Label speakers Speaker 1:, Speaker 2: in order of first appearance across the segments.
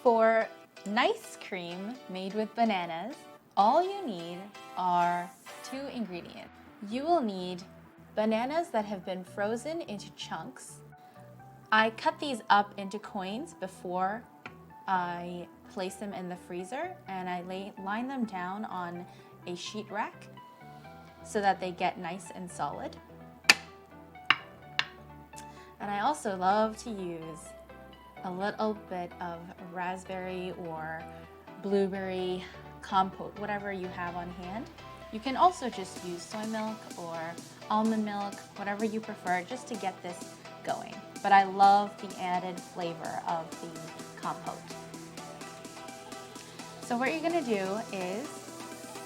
Speaker 1: For nice cream made with bananas, all you need are 2 ingredients. You will need bananas that have been frozen into chunks. I cut these up into coins before I place them in the freezer, and I line them down on a sheet rack so that they get nice and solid. And I also love to use a little bit of raspberry or blueberry compote, whatever you have on hand. You can also just use soy milk or almond milk, whatever you prefer, just to get this going. But I love the added flavor of the compote. So what you're gonna do is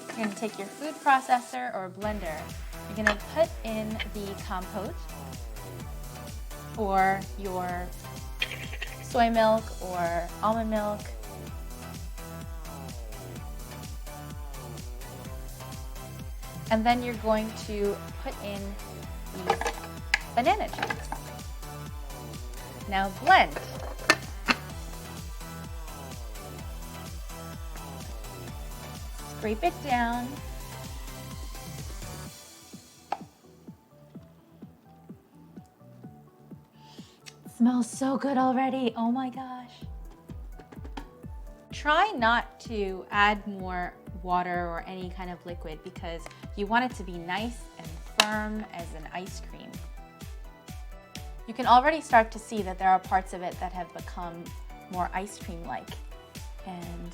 Speaker 1: you're gonna take your food processor or blender. You're gonna put in the compote or your soy milk or almond milk. And then you're going to put in these banana chunks. Now blend. Scrape it down. Smells so good already. Oh my gosh. Try not to add more water or any kind of liquid because you want it to be nice and firm as an ice cream. You can already start to see that there are parts of it that have become more ice cream-like, and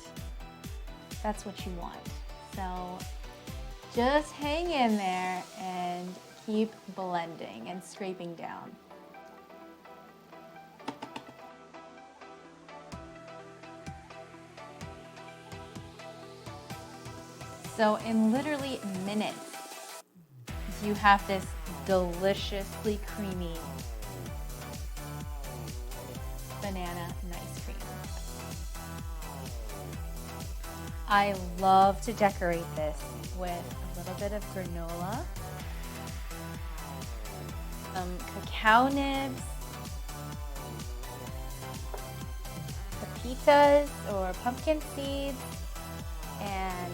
Speaker 1: that's what you want. So just hang in there and keep blending and scraping down. So in literally minutes, you have this deliciously creamy banana ice cream. I love to decorate this with a little bit of granola, some cacao nibs, pepitas or pumpkin seeds, and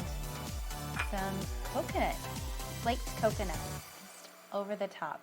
Speaker 1: some coconut, flaked coconut over the top.